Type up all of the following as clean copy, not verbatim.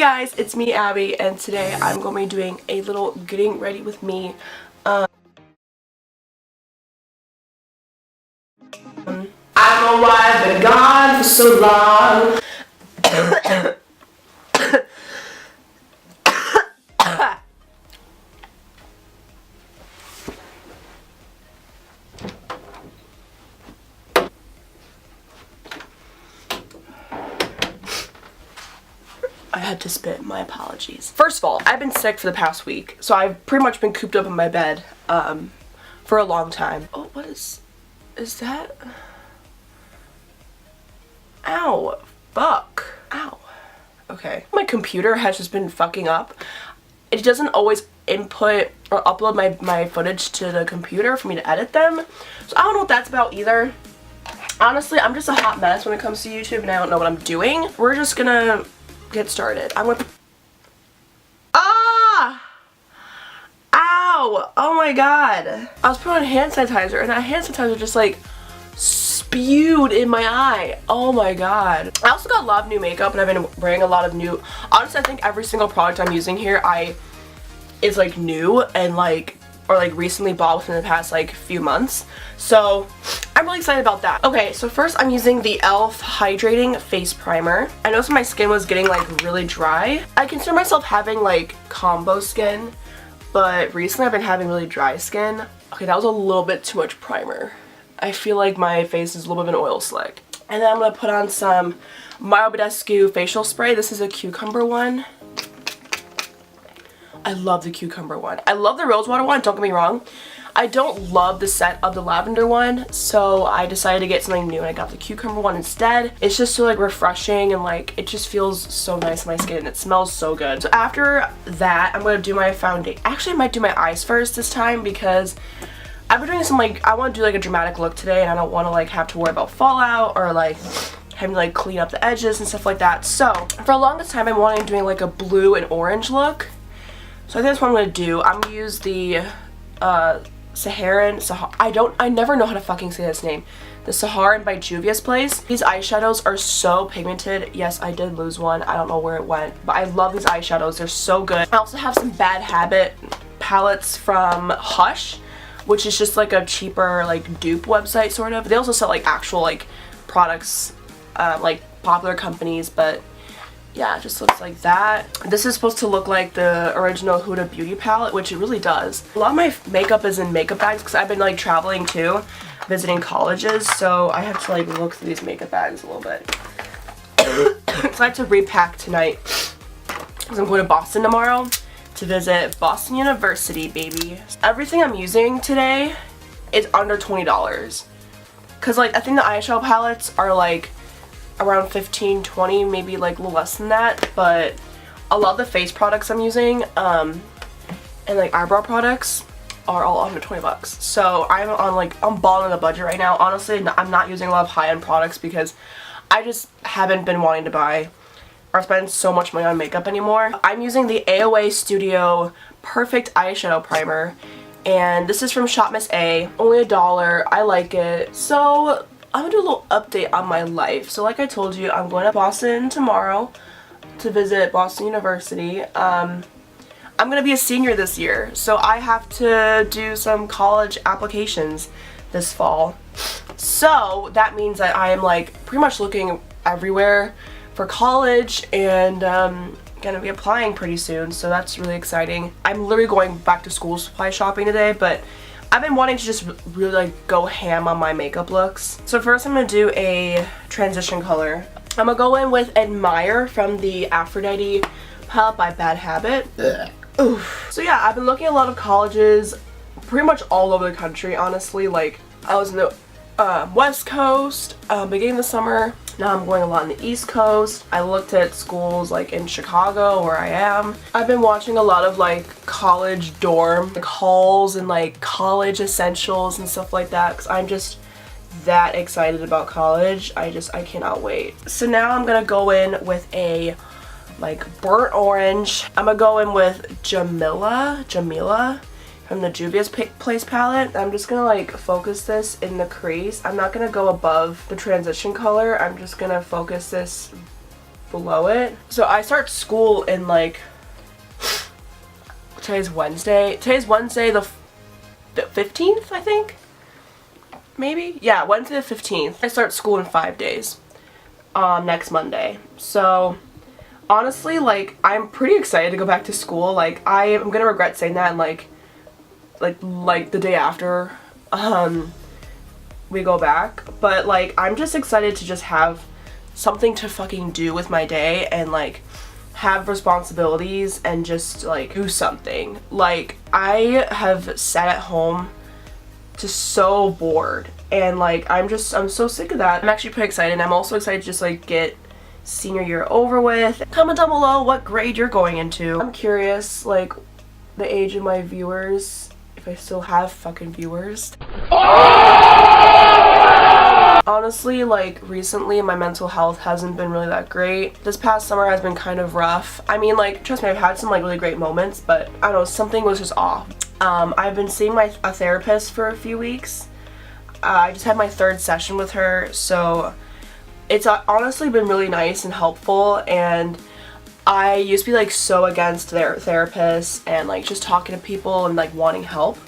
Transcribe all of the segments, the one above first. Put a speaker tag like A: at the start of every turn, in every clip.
A: guys, it's me, Abby, and today I'm going to be doing a little getting ready with me. I don't know why I've been gone for so long. I had to spit, my apologies. First of all, I've been sick for the past week, so I've pretty much been cooped up in my bed for a long time. Oh, what is that? Ow, fuck. Ow. Okay. My computer has just been fucking up. It doesn't always input or upload my footage to the computer for me to edit them. So I don't know what that's about either. Honestly, I'm just a hot mess when it comes to YouTube and I don't know what I'm doing. We're just gonna get started. I'm gonna... Ah! Ow! Oh my god. I was putting on hand sanitizer and that hand sanitizer just like spewed in my eye. Oh my god. I also got a lot of new makeup and I've been wearing a lot of new... Honestly, I think every single product I'm using here is like new and like recently bought within the past like few months. So I'm really excited about that. Okay, so first I'm using the e.l.f. Hydrating Face Primer. I noticed my skin was getting like really dry. I consider myself having like combo skin, but recently I've been having really dry skin. Okay, that was a little bit too much primer. I feel like my face is a little bit of an oil slick. And then I'm going to put on some Mario Badescu facial spray. This is a cucumber one. I love the cucumber one. I love the rosewater one, don't get me wrong. I don't love the scent of the lavender one, so I decided to get something new and I got the cucumber one instead. It's just so like refreshing and like it just feels so nice on my skin and it smells so good. So after that, I'm going to do my foundation. Actually, I might do my eyes first this time because I've been doing some like, I want to do like a dramatic look today and I don't want to like have to worry about fallout or like having to like clean up the edges and stuff like that. So for the longest time, I'm wanting doing like a blue and orange look. So I think that's what I'm going to do. I'm going to use the I never know how to fucking say this name. The Saharan by Juvia's Place. These eyeshadows are so pigmented. Yes, I did lose one. I don't know where it went. But I love these eyeshadows. They're so good. I also have some Bad Habit palettes from Hush, which is just like a cheaper like dupe website sort of. They also sell like actual like products, like popular companies, but yeah, it just looks like that. This is supposed to look like the original Huda Beauty palette, which it really does. A lot of my makeup is in makeup bags because I've been like traveling too, visiting colleges, so I have to like look through these makeup bags a little bit. So I have to repack tonight because I'm going to Boston tomorrow to visit Boston University, baby. Everything I'm using today is under $20 because like I think the eyeshadow palettes are like around 15, 20, maybe like a little less than that, but a lot of the face products I'm using and like eyebrow products are all under 20 bucks. So I'm balling on the budget right now. Honestly, I'm not using a lot of high-end products because I just haven't been wanting to buy or spend so much money on makeup anymore. I'm using the AOA Studio Perfect Eyeshadow Primer, and this is from Shop Miss A. Only $1. I like it. So I'm gonna do a little update on my life. So like I told you, I'm going to Boston tomorrow to visit Boston University. I'm gonna be a senior this year, so I have to do some college applications this fall. So that means that I am like pretty much looking everywhere for college and gonna be applying pretty soon, so that's really exciting. I'm literally going back to school supply shopping today, but I've been wanting to just really like go ham on my makeup looks. So first I'm going to do a transition color. I'm going to go in with Admire from the Aphrodite palette by Bad Habit. Oof. So yeah, I've been looking at a lot of colleges pretty much all over the country, honestly. Like I was in the West Coast beginning of the summer. Now I'm going a lot on the East Coast. I looked at schools like in Chicago where I am. I've been watching a lot of like college dorm like hauls and like college essentials and stuff like that because I'm just that excited about college. I cannot wait. So now I'm gonna go in with a like burnt orange. I'm gonna go in with Jamila from the Juvia's Place palette. I'm just gonna like focus this in the crease. I'm not gonna go above the transition color. I'm just gonna focus this below it. So I start school in like, today's Wednesday the 15th, I think, maybe? Yeah, Wednesday the 15th. I start school in 5 days, next Monday. So honestly, like, I'm pretty excited to go back to school. Like, I am gonna regret saying that in like the day after we go back, but like, I'm just excited to just have something to fucking do with my day and like have responsibilities and just like do something. Like, I have sat at home just so bored, and like I'm so sick of that. I'm actually pretty excited. I'm also excited to just like get senior year over with. Comment down below what grade you're going into. I'm curious, like, the age of my viewers, if I still have fucking viewers. Honestly, like, recently my mental health hasn't been really that great. This past summer has been kind of rough. I mean, like, trust me, I've had some like really great moments, but I don't know, something was just off. I've been seeing a therapist for a few weeks. I just had my 3rd session with her, so it's honestly been really nice and helpful. And I used to be like so against their therapists and like just talking to people and like wanting help,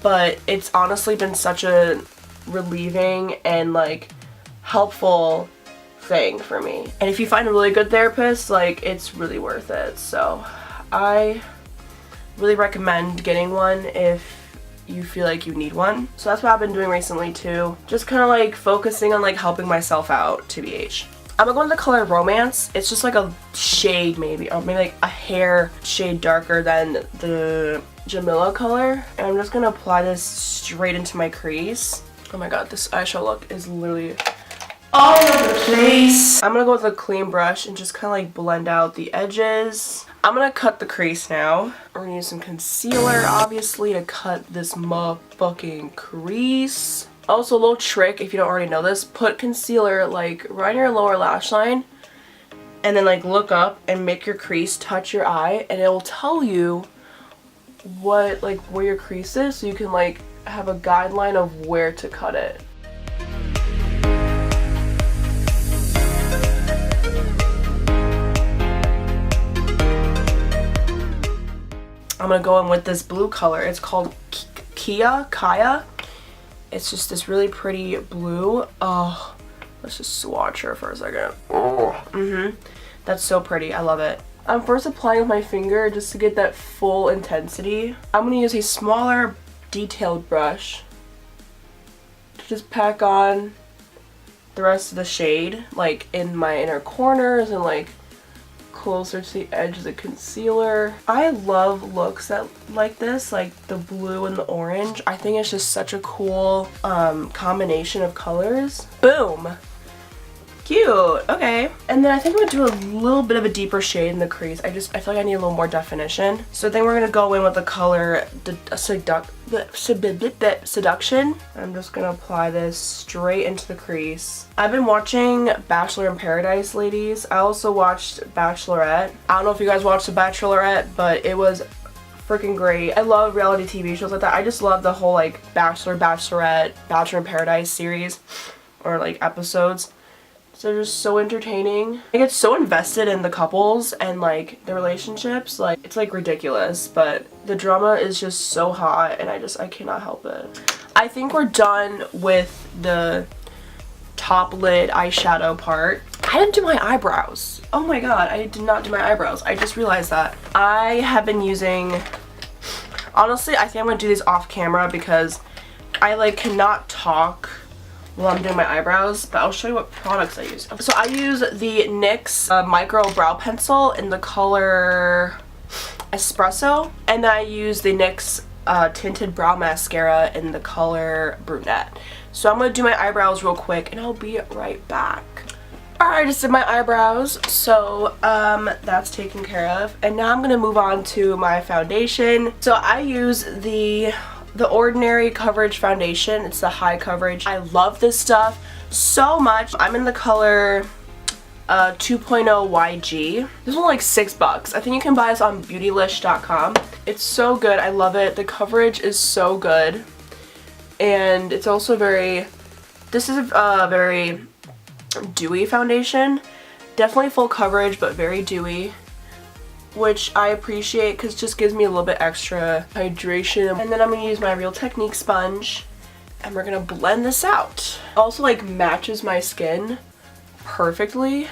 A: but it's honestly been such a relieving and like helpful thing for me. And if you find a really good therapist, like, it's really worth it. So I really recommend getting one if you feel like you need one. So that's what I've been doing recently too. Just kind of like focusing on like helping myself out, TBH. I'm gonna go into the color Romance. It's just like a shade maybe, or maybe like a hair shade darker than the Jamila color. And I'm just gonna apply this straight into my crease. Oh my god, this eyeshadow look is literally all over the place. I'm gonna go with a clean brush and just kind of like blend out the edges. I'm gonna cut the crease now. We're gonna use some concealer, obviously, to cut this motherfucking crease. Also, a little trick, if you don't already know this, put concealer like right on your lower lash line and then like look up and make your crease touch your eye, and it will tell you what, like, where your crease is, so you can like have a guideline of where to cut it. I'm gonna go in with this blue color. It's called Kaya. It's just this really pretty blue. Oh, let's just swatch her for a second. Oh, that's so pretty. I love it. I'm first applying with my finger just to get that full intensity. I'm gonna use a smaller detailed brush to just pack on the rest of the shade, like in my inner corners and like closer to the edge of the concealer. I love looks that like this, like the blue and the orange. I think it's just such a cool combination of colors. Boom! Cute! Okay. And then I think I'm gonna do a little bit of a deeper shade in the crease. I feel like I need a little more definition. So then we're gonna go in with the color Seduction. I'm just gonna apply this straight into the crease. I've been watching Bachelor in Paradise, ladies. I also watched Bachelorette. I don't know if you guys watched The Bachelorette, but it was freaking great. I love reality TV shows like that. I just love the whole like Bachelor, Bachelorette, Bachelor in Paradise series or like episodes. So they're just so entertaining. I get so invested in the couples and like the relationships. Like, it's like ridiculous, but the drama is just so hot and I cannot help it. I think we're done with the top lid eyeshadow part. I didn't do my eyebrows. Oh my god, I did not do my eyebrows. I just realized that. I have been using, honestly, I think I'm gonna do these off camera because I like cannot talk while I'm doing my eyebrows, but I'll show you what products I use. So I use the NYX Micro Brow Pencil in the color Espresso, and I use the NYX Tinted Brow Mascara in the color Brunette. So I'm gonna do my eyebrows real quick and I'll be right back. Alright, I just did my eyebrows, so that's taken care of. And now I'm gonna move on to my foundation. So I use the Ordinary Coverage Foundation. It's the high coverage. I love this stuff so much. I'm in the color 2.0 YG. This one's like $6. I think you can buy this on beautylish.com. It's so good. I love it. The coverage is so good. And it's also this is a very dewy foundation. Definitely full coverage, but very dewy, which I appreciate because it just gives me a little bit extra hydration. And then I'm going to use my Real Technique sponge, and we're going to blend this out. Also, like, matches my skin perfectly,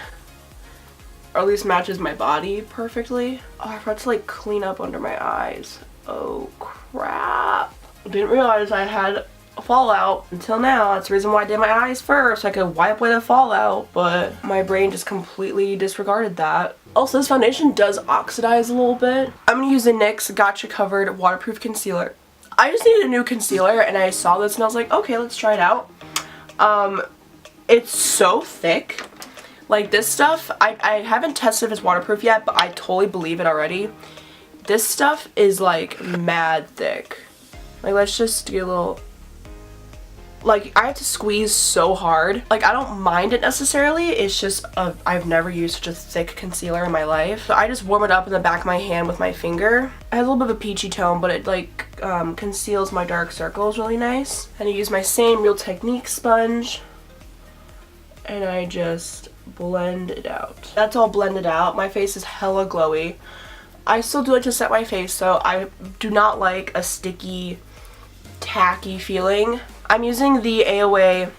A: or at least matches my body perfectly. Oh, I forgot to, like, clean up under my eyes. Oh, crap. Didn't realize I had a fallout until now. That's the reason why I did my eyes first, so I could wipe away the fallout, but my brain just completely disregarded that. Also, this foundation does oxidize a little bit. I'm going to use the NYX Gotcha Covered Waterproof Concealer. I just needed a new concealer, and I saw this and I was like, okay, let's try it out. It's so thick. Like, this stuff, I haven't tested if it's waterproof yet, but I totally believe it already. This stuff is, like, mad thick. Like, let's just get a little... Like, I have to squeeze so hard. Like, I don't mind it necessarily. It's just, I've never used such a thick concealer in my life. So I just warm it up in the back of my hand with my finger. It has a little bit of a peachy tone, but it, like, conceals my dark circles really nice. And I use my same Real Technique sponge. And I just blend it out. That's all blended out. My face is hella glowy. I still do like to set my face, so I do not like a sticky, tacky feeling. I'm using the AOA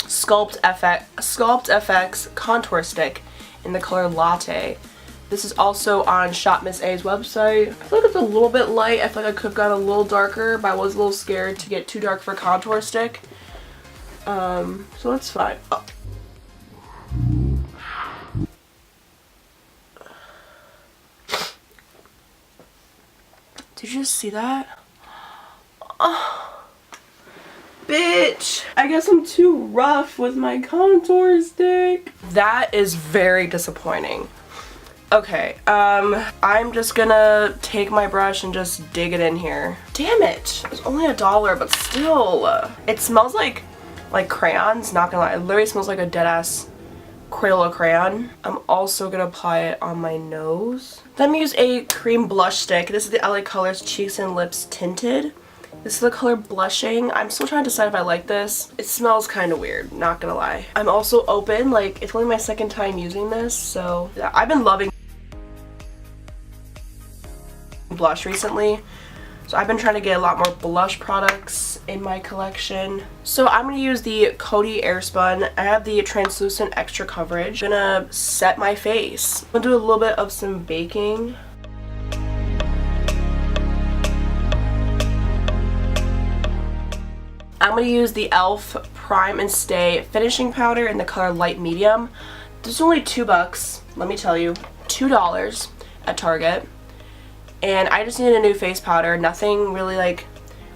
A: Sculpt FX Contour Stick in the color Latte. This is also on Shop Miss A's website. I feel like it's a little bit light. I feel like I could have gone a little darker, but I was a little scared to get too dark for contour stick. So that's fine. Oh. Did you just see that? Oh, bitch. I guess I'm too rough with my contour stick. That is very disappointing. Okay, I'm just gonna take my brush and just dig it in here. Damn it. It's only $1, but still. It smells like crayons, not gonna lie. It literally smells like a dead-ass Crayola crayon. I'm also gonna apply it on my nose. Then I'm gonna use a cream blush stick. This is the LA Colors Cheeks and Lips Tinted. This is the color Blushing. I'm still trying to decide if I like this. It smells kind of weird, not gonna lie. I'm also open, like, it's only my second time using this, so yeah, I've been loving blush recently. So I've been trying to get a lot more blush products in my collection. So I'm going to use the Coty Airspun. I have the translucent extra coverage. I'm going to set my face. I'm going to do a little bit of some baking. I'm going to use the e.l.f. Prime and Stay Finishing Powder in the color Light Medium. This is only $2, let me tell you. $2 at Target. And I just needed a new face powder. Nothing really, like,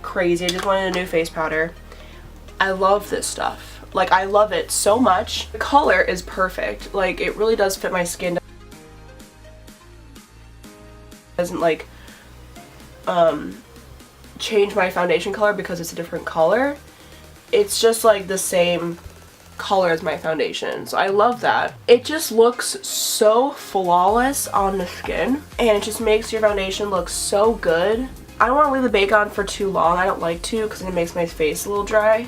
A: crazy. I just wanted a new face powder. I love this stuff. Like, I love it so much. The color is perfect. Like, it really does fit my skin. It doesn't, like, change my foundation color because it's a different color. It's just, like, the same color as my foundation, so I love that. It just looks so flawless on the skin, and it just makes your foundation look so good. I don't want to leave the bake on for too long. I don't like to because it makes my face a little dry.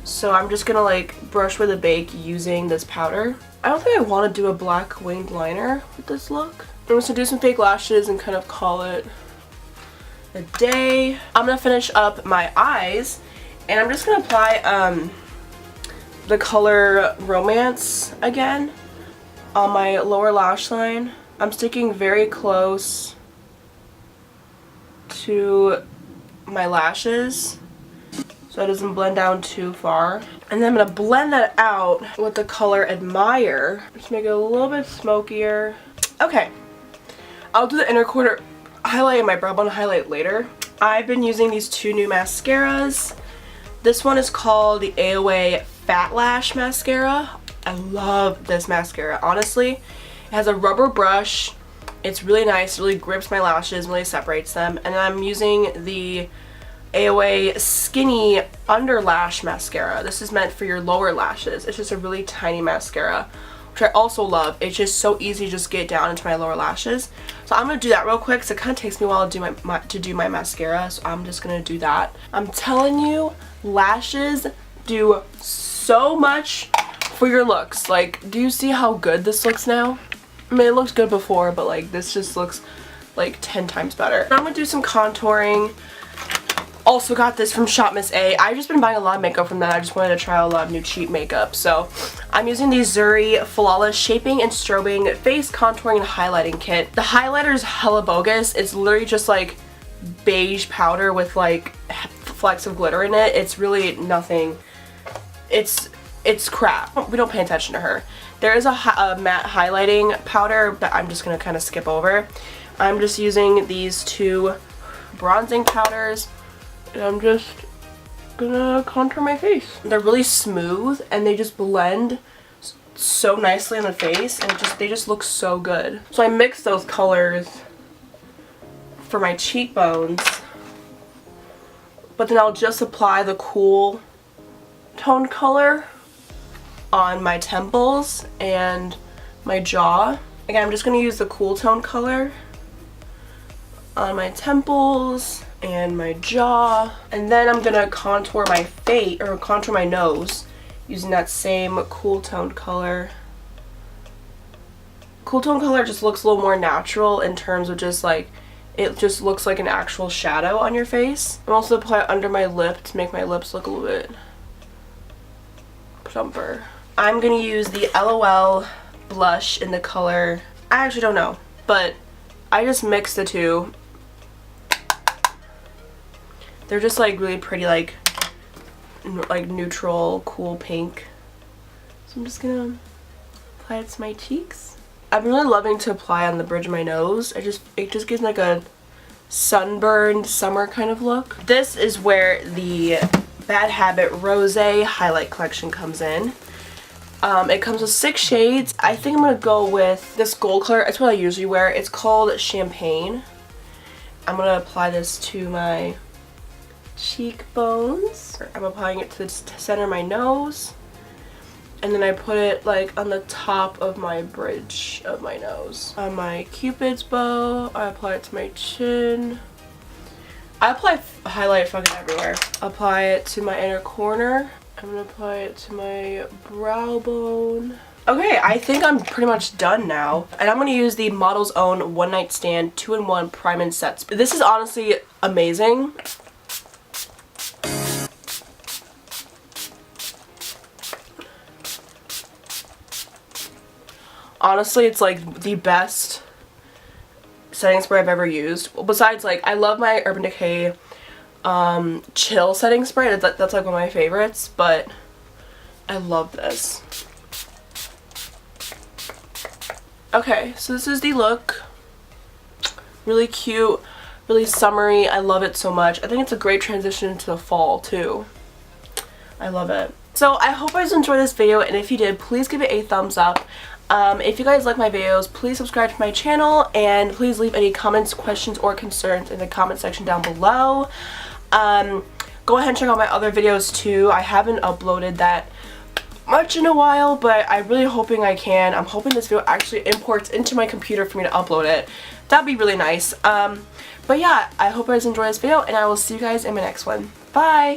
A: So I'm just gonna, like, brush with the bake using this powder. I don't think I want to do a black winged liner with this look. I'm just gonna do some fake lashes and kind of call it a day. I'm gonna finish up my eyes, and I'm just gonna apply the color Romance again on my lower lash line. I'm sticking very close to my lashes so it doesn't blend down too far. And then I'm going to blend that out with the color Admire. Just make it a little bit smokier. Okay, I'll do the inner corner highlight and my brow bone highlight later. I've been using these two new mascaras. This one is called the AOA Fat Lash Mascara. I love this mascara, honestly. It has a rubber brush. It's really nice, it really grips my lashes, really separates them. And I'm using the AOA Skinny Under Lash Mascara. This is meant for your lower lashes. It's just a really tiny mascara, which I also love. It's just so easy to just get down into my lower lashes. So I'm going to do that real quick because it kind of takes me a while to do my mascara. So I'm just going to do that. I'm telling you, lashes do so much for your looks, like, do you see how good this looks now? I mean, it looked good before, but like this just looks like 10 times better. Now I'm gonna do some contouring. Also got this from Shop Miss A. I've just been buying a lot of makeup from that. I just wanted to try a lot of new cheap makeup. So I'm using the Zuri Flawless Shaping and Strobing Face Contouring and Highlighting Kit. The highlighter is hella bogus. It's literally just like beige powder with like flecks of glitter in it. It's really nothing. It's crap. We don't pay attention to her. There is a matte highlighting powder that I'm just going to kind of skip over. I'm just using these two bronzing powders. And I'm just gonna contour my face. They're really smooth and they just blend so nicely on the face, and they just look so good. So I mixed those colors for my cheekbones, but then I'll just apply the cool tone color on my temples and my jaw. Again, I'm just gonna use the cool tone color on my temples and my jaw, and then I'm gonna contour my face, or contour my nose, using that same cool tone color. Cool tone color just looks a little more natural in terms of just like, it just looks like an actual shadow on your face. I'm also apply it under my lip to make my lips look a little bit plumper. I'm gonna use the LOL blush in the color, I actually don't know, but I just mixed the two. They're just like really pretty, like neutral, cool pink. So I'm just gonna apply it to my cheeks. I'm really loving to apply on the bridge of my nose. It just gives like a sunburned summer kind of look. This is where the Bad Habit Rosé highlight collection comes in. It comes with 6 shades. I think I'm gonna go with this gold color. It's what I usually wear. It's called Champagne. I'm gonna apply this to my cheekbones. I'm applying it to the center of my nose, and then I put it like on the top of my bridge of my nose. On my cupid's bow, I apply it to my chin. I apply highlight fucking everywhere. Apply it to my inner corner. I'm gonna apply it to my brow bone. Okay, I think I'm pretty much done now. And I'm gonna use the Model's Own One Night Stand 2-in-1 Prime and Sets. This is honestly amazing. Honestly, it's like the best setting spray I've ever used. Besides, like, I love my Urban Decay Chill setting spray. That's like one of my favorites, but I love this. Okay, so this is the look. Really cute, really summery. I love it so much. I think it's a great transition into the fall too. I love it. So I hope you guys enjoyed this video, and if you did, please give it a thumbs up. If you guys like my videos, please subscribe to my channel, and please leave any comments, questions, or concerns in the comment section down below. Go ahead and check out my other videos too. I haven't uploaded that much in a while, but I'm really hoping I can. I'm hoping this video actually imports into my computer for me to upload it. That'd be really nice. But yeah, I hope you guys enjoyed this video, and I will see you guys in my next one. Bye!